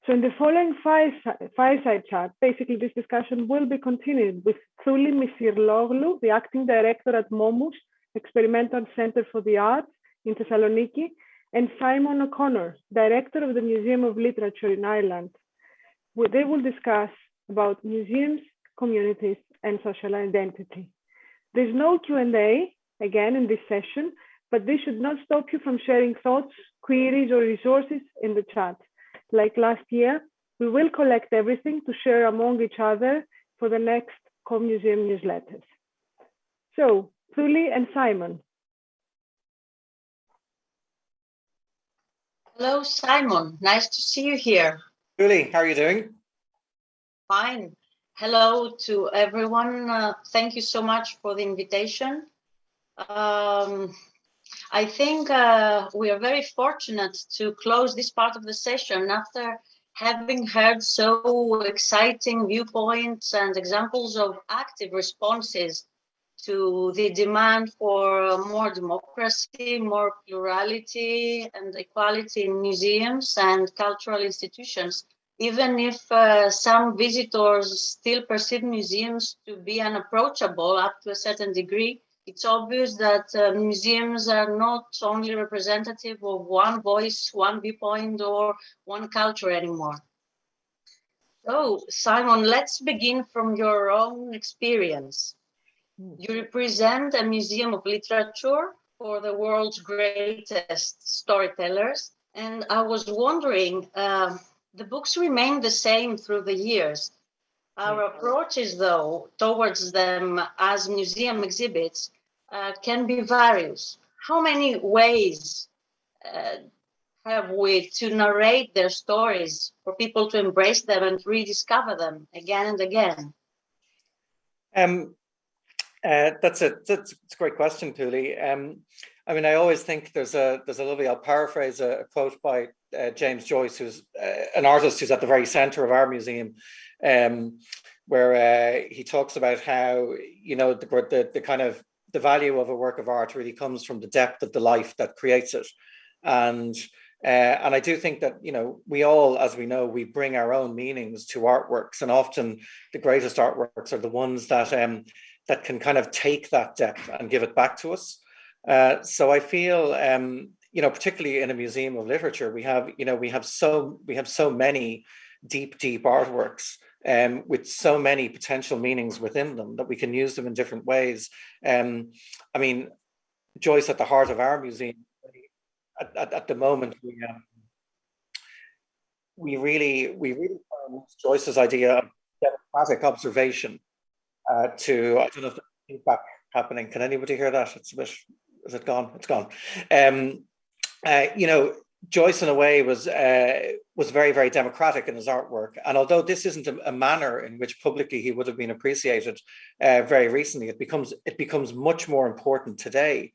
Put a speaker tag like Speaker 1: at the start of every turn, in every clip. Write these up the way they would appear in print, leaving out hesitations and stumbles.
Speaker 1: So in the following fireside chat, basically this discussion will be continued with Thouli Misirloglou, the acting director at MOMus-Experimental Center for the Arts in Thessaloniki, and Simon O'Connor, director of the Museum of Literature in Ireland. They will discuss about museums, communities, and social identity. There's no Q&A, again, in this session, but this should not stop you from sharing thoughts, queries, or resources in the chat. Like last year, we will collect everything to share among each other for the next CoMuseum newsletters. So, Thouli and Simon.
Speaker 2: Hello, Simon. Nice to see you here.
Speaker 3: Thouli, how are you doing?
Speaker 2: Fine. Hello to everyone. Thank you so much for the invitation. I think we are very fortunate to close this part of the session after having heard so exciting viewpoints and examples of active responses to the demand for more democracy, more plurality and equality in museums and cultural institutions. Even if some visitors still perceive museums to be unapproachable up to a certain degree, it's obvious that museums are not only representative of one voice, one viewpoint, or one culture anymore. So, Simon, let's begin from your own experience. You represent a museum of literature for the world's greatest storytellers, and I was wondering, the books remain the same through the years. Our approaches, though, towards them as museum exhibits can be various. How many ways have we to narrate their stories for people to embrace them and rediscover them again and again?
Speaker 3: That's a great question, Thouli. I mean, I always think there's a lovely, I'll paraphrase a quote by James Joyce, who's an artist who's at the very center of our museum, where he talks about how, you know, the kind of the value of a work of art really comes from the depth of the life that creates it. And I do think that, you know, we all, as we know, we bring our own meanings to artworks, and often the greatest artworks are the ones that that can kind of take that depth and give it back to us. So I feel, you know, particularly in a museum of literature, we have so many deep artworks with so many potential meanings within them that we can use them in different ways. I mean, Joyce at the heart of our museum, at the moment, we really use Joyce's idea of democratic observation to, I don't know if there's feedback happening. Can anybody hear that? It's a bit, is it gone? It's gone. You know, Joyce in a way was very democratic in his artwork, and although this isn't a manner in which publicly he would have been appreciated very recently, it becomes much more important today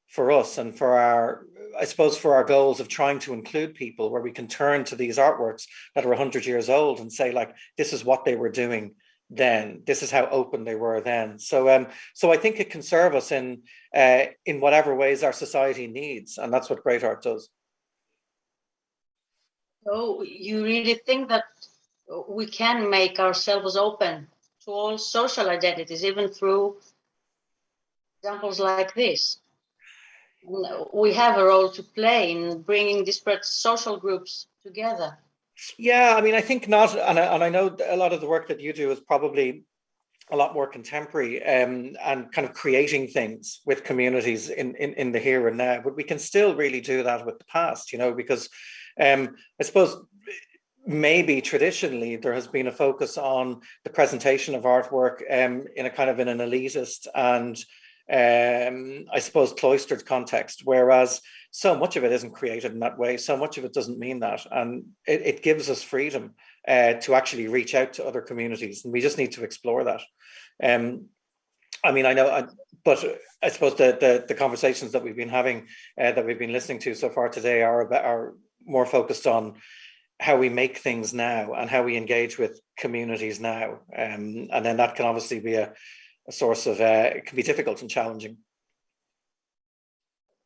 Speaker 3: for us and for our, I suppose, for our goals of trying to include people, where we can turn to these artworks that are 100 years old and say, like, this is what they were doing then, this is how open they were then. So I think it can serve us in whatever ways our society needs, and that's what great art does.
Speaker 2: So you really think that we can make ourselves open to all social identities, even through examples like this? We have a role to play in bringing disparate social groups together.
Speaker 3: Yeah, I mean, I think not, and I know a lot of the work that you do is probably a lot more contemporary and kind of creating things with communities in the here and now, but we can still really do that with the past, you know, because I suppose maybe traditionally there has been a focus on the presentation of artwork in a kind of an elitist and I suppose cloistered context, whereas so much of it isn't created in that way. So much of it doesn't mean that, and it gives us freedom to actually reach out to other communities, and we just need to explore that. I mean, I know, but I suppose the conversations that we've been having, that we've been listening to so far today, are more focused on how we make things now and how we engage with communities now, and then that can obviously be a source of, it can be difficult and challenging.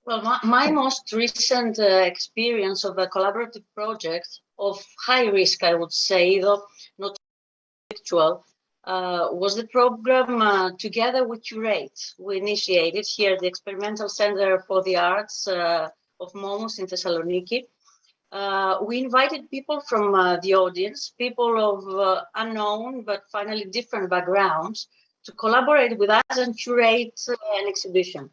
Speaker 2: Well, my most recent experience of a collaborative project of high risk, I would say, though not actual, was the program Together We Curate. We initiated here at the Experimental Center for the Arts of MOMus in Thessaloniki. We invited people from the audience, people of unknown but finally different backgrounds, to collaborate with us and curate an exhibition.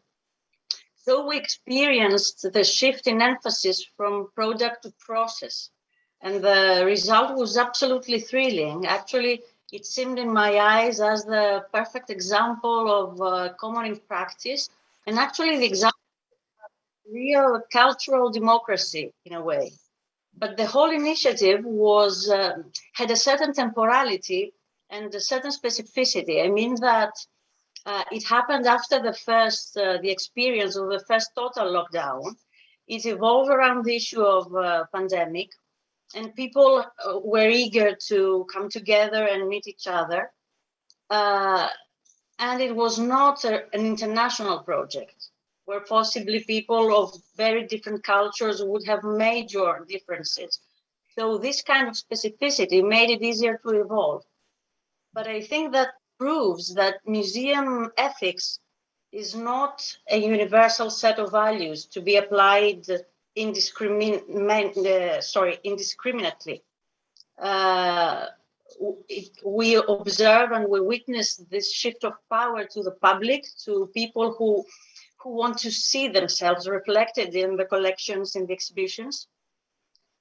Speaker 2: So we experienced the shift in emphasis from product to process. And the result was absolutely thrilling. Actually, it seemed in my eyes as the perfect example of common in practice, and actually the example of real cultural democracy in a way. But the whole initiative was had a certain temporality and a certain specificity. I mean that it happened after the experience of the first total lockdown. It evolved around the issue of pandemic, and people were eager to come together and meet each other. And it was not an international project where possibly people of very different cultures would have major differences. So this kind of specificity made it easier to evolve. But I think that proves that museum ethics is not a universal set of values to be applied indiscriminately. We observe and we witness this shift of power to the public, to people who want to see themselves reflected in the collections, in the exhibitions.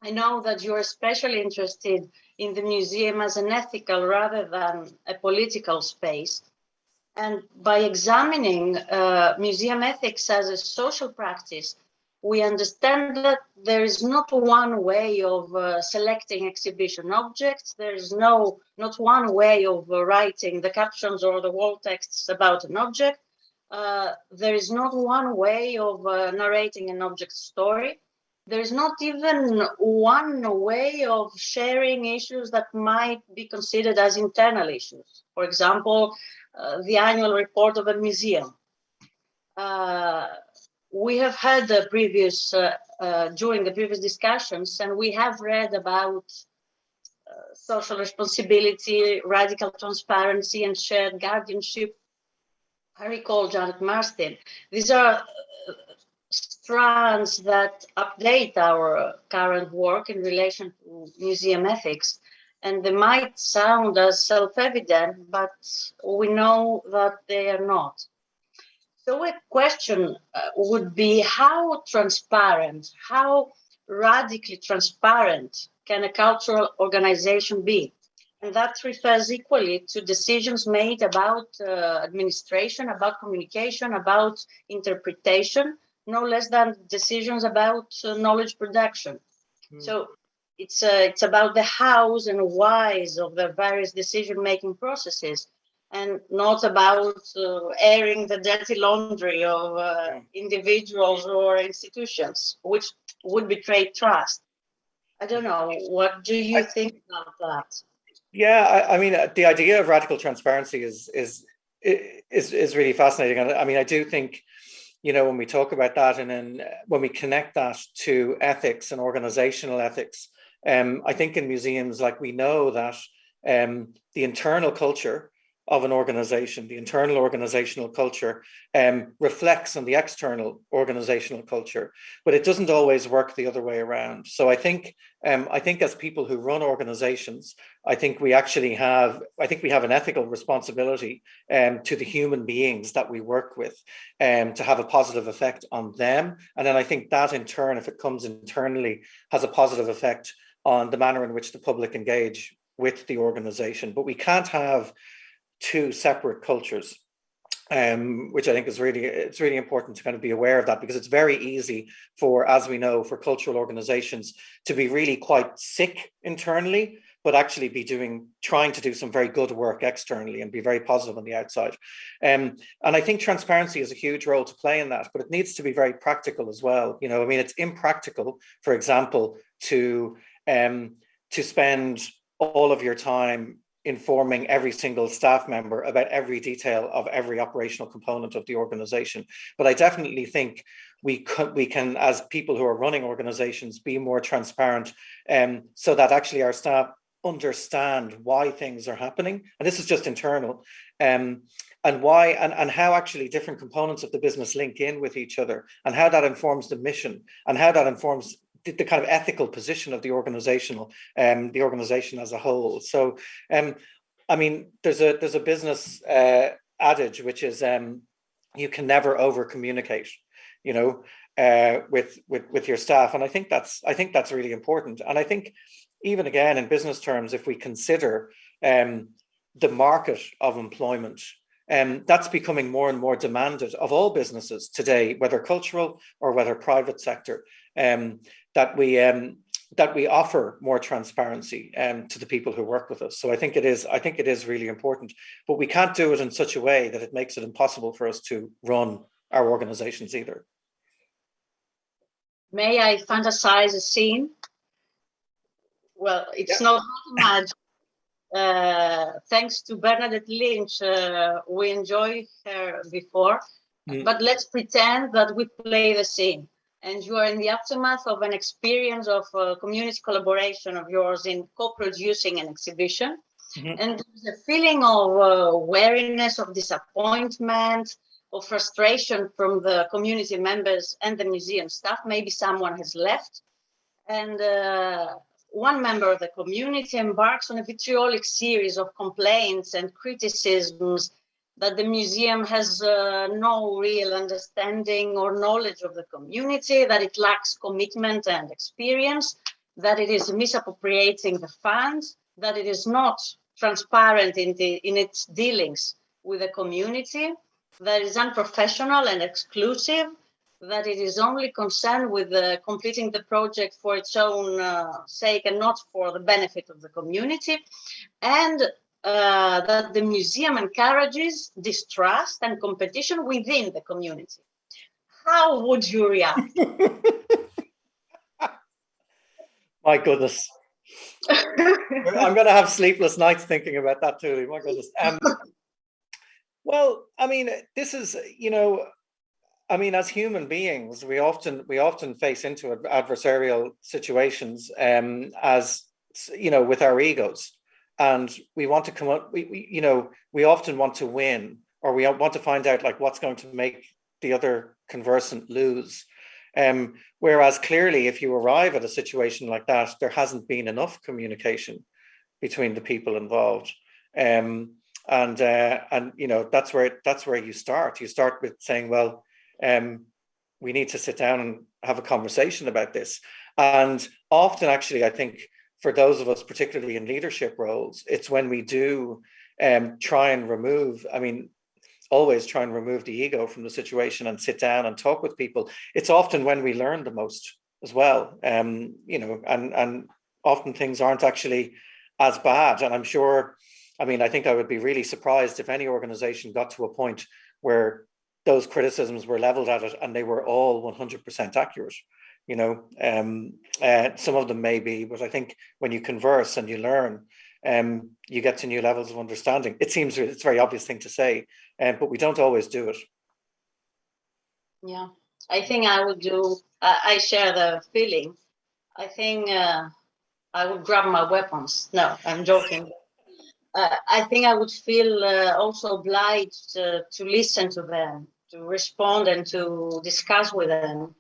Speaker 2: I know that you're especially interested in the museum as an ethical rather than a political space. And by examining museum ethics as a social practice, we understand that there is not one way of selecting exhibition objects. There is not one way of writing the captions or the wall texts about an object. There is not one way of narrating an object's story. There is not even one way of sharing issues that might be considered as internal issues. For example, the annual report of a museum. We have had during the previous discussions, and we have read about social responsibility, radical transparency, and shared guardianship. I recall Janet Marsden. These are strands that update our current work in relation to museum ethics. And they might sound as self-evident, but we know that they are not. So a question would be how transparent, how radically transparent can a cultural organization be? And that refers equally to decisions made about administration, about communication, about interpretation, no less than decisions about knowledge production. So it's about the hows and whys of the various decision-making processes, and not about airing the dirty laundry of individuals or institutions, which would betray trust. I don't know. What do you think about that?
Speaker 3: Yeah, I mean, the idea of radical transparency is really fascinating. And I mean, I do think, you know, when we talk about that and then when we connect that to ethics and organizational ethics, I think in museums, like, we know that the internal culture of an organization, the internal organizational culture reflects on the external organizational culture, but it doesn't always work the other way around. So I think as people who run organizations, I think we have an ethical responsibility to the human beings that we work with to have a positive effect on them. And then I think that in turn, if it comes internally, has a positive effect on the manner in which the public engage with the organization. But we can't have two separate cultures, which I think is really important to kind of be aware of that, because it's very easy as we know, for cultural organizations to be really quite sick internally, but actually be trying to do some very good work externally and be very positive on the outside. And I think transparency has a huge role to play in that, but it needs to be very practical as well. You know, I mean, it's impractical, for example, to spend all of your time informing every single staff member about every detail of every operational component of the organization. But I definitely think we can, as people who are running organizations, be more transparent, so that actually our staff understand why things are happening. And this is just internal, and why and how actually different components of the business link in with each other, and how that informs the mission, and how that informs the kind of ethical position of the organization as a whole. So, I mean, there's a business adage which is you can never over communicate, you know, with your staff, and I think that's really important. And I think even again in business terms, if we consider the market of employment, that's becoming more and more demanded of all businesses today, whether cultural or whether private sector, that we offer more transparency to the people who work with us. So I think it is really important, but we can't do it in such a way that it makes it impossible for us to run our organizations either.
Speaker 2: May I fantasize a scene? Well, it's not hard to imagine. Thanks to Bernadette Lynch, we enjoyed her before, but let's pretend that we play the scene. And you are in the aftermath of an experience of community collaboration of yours in co-producing an exhibition. And there's a feeling of weariness, of disappointment, of frustration from the community members and the museum staff. Maybe someone has left. And one member of the community embarks on a vitriolic series of complaints and criticisms that the museum has no real understanding or knowledge of the community, that it lacks commitment and experience, that it is misappropriating the funds, that it is not transparent in its dealings with the community, that it is unprofessional and exclusive, that it is only concerned with completing the project for its own sake and not for the benefit of the community, and that the museum encourages distrust and competition within the community. How would you react?
Speaker 3: My goodness. I'm going to have sleepless nights thinking about that, Thouli. My goodness. Well, I mean, this is, you know, I mean, as human beings, we often face into adversarial situations, as you know, with our egos. And we want to come up, we often want to win, or we want to find out like what's going to make the other conversant lose. Whereas clearly, if you arrive at a situation like that, there hasn't been enough communication between the people involved. And you know, that's where you start. You start with saying, well, we need to sit down and have a conversation about this. And often, actually, I think, for those of us, particularly in leadership roles, it's when we do try and remove, I mean, always try and remove the ego from the situation and sit down and talk with people. It's often when we learn the most as well, you know, and often things aren't actually as bad. And I'm sure, I mean, I think I would be really surprised if any organization got to a point where those criticisms were leveled at it and they were all 100% accurate. You know, some of them may be, but I think when you converse and you learn, you get to new levels of understanding. It's a very obvious thing to say, but we don't always do it.
Speaker 2: Yeah, I think I would do, I share the feeling. I think I would grab my weapons. No, I'm joking. I think I would feel also obliged to listen to them, to respond and to discuss with them.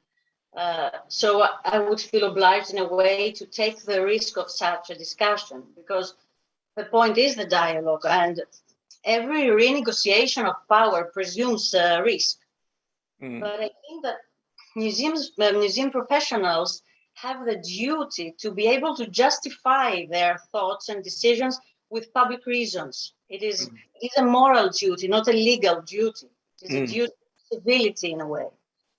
Speaker 2: So I would feel obliged in a way to take the risk of such a discussion, because the point is the dialogue, and every renegotiation of power presumes risk. But I think that museum professionals have the duty to be able to justify their thoughts and decisions with public reasons. It is a moral duty, not a legal duty. It is a duty of civility in a way.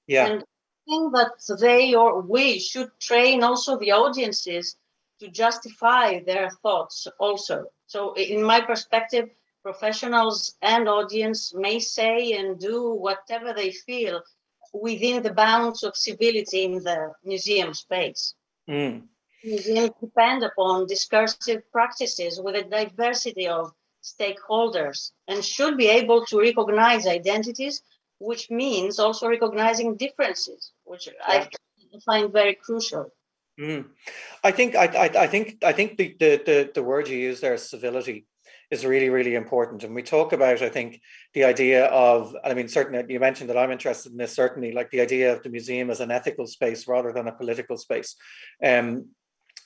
Speaker 3: Yeah.
Speaker 2: And I think that they or we should train also the audiences to justify their thoughts also. So in my perspective, professionals and audience may say and do whatever they feel within the bounds of civility in the museum space. Museums depend upon discursive practices with a diversity of stakeholders and should be able to recognize identities, which means also recognizing differences, which I find very crucial.
Speaker 3: I think the word you use there, civility, is really, really important. And we talk about, I think, the idea of, I mean, certainly you mentioned that I'm interested in this, certainly, like the idea of the museum as an ethical space rather than a political space. And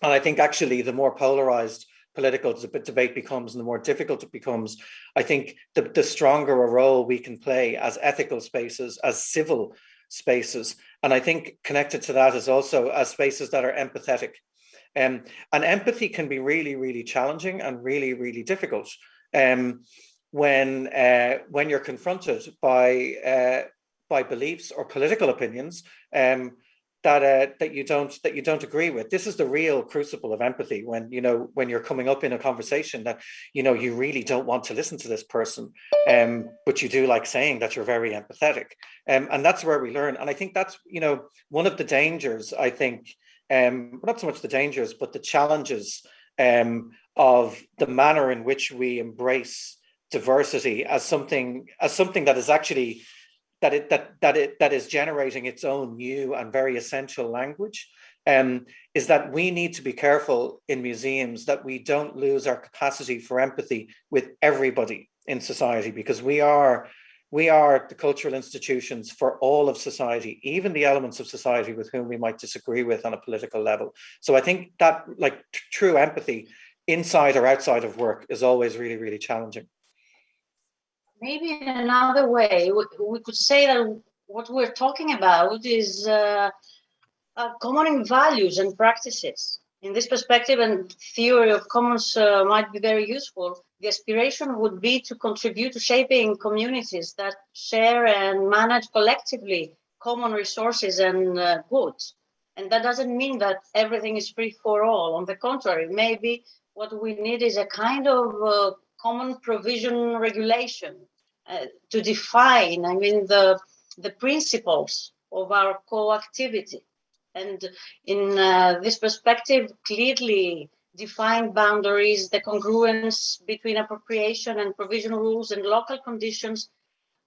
Speaker 3: I think actually the more polarized political debate becomes and the more difficult it becomes, I think the stronger a role we can play as ethical spaces, as civil spaces. And I think connected to that is also as spaces that are empathetic. And empathy can be really, really challenging and really, really difficult when you're confronted by beliefs or political opinions that you don't agree with. This is the real crucible of empathy, when you're coming up in a conversation that you really don't want to listen to this person, but you do like saying that you're very empathetic, and that's where we learn. And I think that's one of the dangers. I think not so much the dangers, but the challenges of the manner in which we embrace diversity as something that is actually that is generating its own new and very essential language, is that we need to be careful in museums that we don't lose our capacity for empathy with everybody in society, because we are the cultural institutions for all of society, even the elements of society with whom we might disagree with on a political level. So I think that true empathy inside or outside of work is always really, really challenging.
Speaker 2: Maybe in another way, we could say that what we're talking about is common values and practices. In this perspective, and theory of commons might be very useful. The aspiration would be to contribute to shaping communities that share and manage collectively common resources and goods. And that doesn't mean that everything is free for all. On the contrary, maybe what we need is a kind of common provision regulation to define, the principles of our co-activity. And in this perspective, clearly define boundaries, the congruence between appropriation and provision rules and local conditions,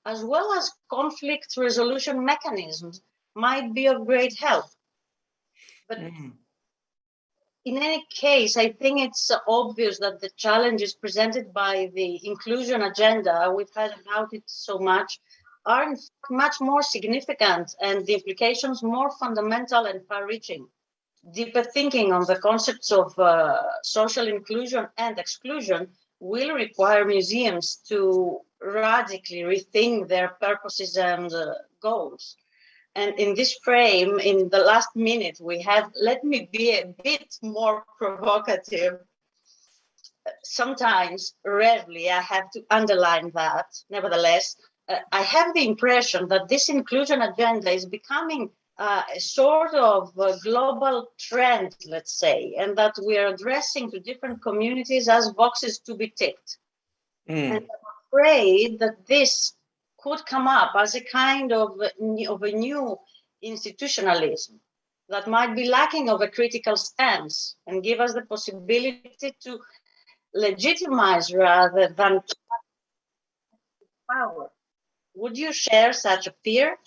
Speaker 2: as well as conflict resolution mechanisms, might be of great help. But in any case, I think it's obvious that the challenges presented by the inclusion agenda, we've heard about it so much, are much more significant and the implications more fundamental and far-reaching. Deeper thinking on the concepts of social inclusion and exclusion will require museums to radically rethink their purposes and goals. And in this frame, in the last minute we have, let me be a bit more provocative. Sometimes, rarely, I have to underline that. Nevertheless, I have the impression that this inclusion agenda is becoming a sort of a global trend, let's say, and that we are addressing to different communities as boxes to be ticked. And I'm afraid that this could come up as a kind of a new institutionalism that might be lacking of a critical stance and give us the possibility to legitimize rather than power. Would you share such a fear?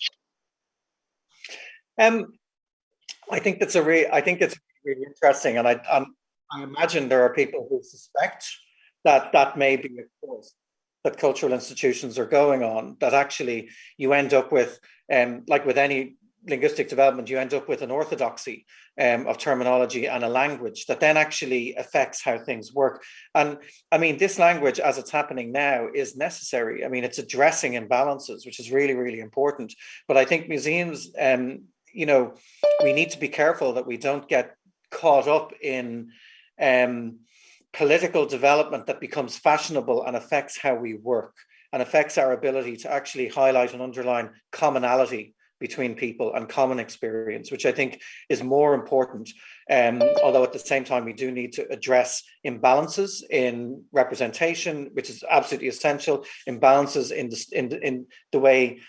Speaker 3: I think it's really interesting, and I imagine there are people who suspect that may be a course that cultural institutions are going on, that actually you end up with, like with any linguistic development, you end up with an orthodoxy of terminology and a language that then actually affects how things work. And I mean, this language as it's happening now is necessary. I mean, it's addressing imbalances, which is really, really important. But I think museums, we need to be careful that we don't get caught up in political development that becomes fashionable and affects how we work and affects our ability to actually highlight and underline commonality between people and common experience, which I think is more important. Although at the same time, we do need to address imbalances in representation, which is absolutely essential, imbalances in the way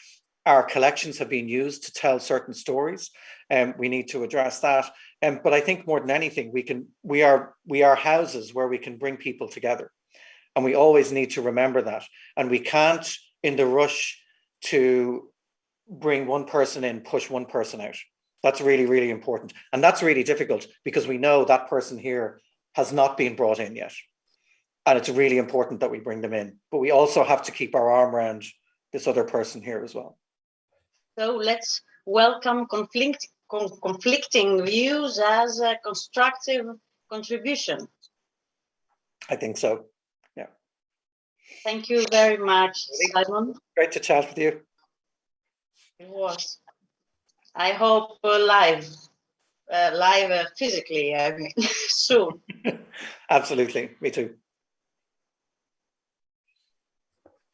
Speaker 3: our collections have been used to tell certain stories. We need to address that. But I think more than anything, we are houses where we can bring people together. And we always need to remember that. And we can't, in the rush to bring one person in, push one person out. That's really, really important. And that's really difficult because we know that person here has not been brought in yet. And it's really important that we bring them in. But we also have to keep our arm around this other person here as well.
Speaker 2: So let's welcome conflicting views as a constructive contribution.
Speaker 3: I think so. Yeah.
Speaker 2: Thank you very much, Simon.
Speaker 3: Great to chat with you.
Speaker 2: It was. I hope live physically, I mean, soon.
Speaker 3: Absolutely. Me too.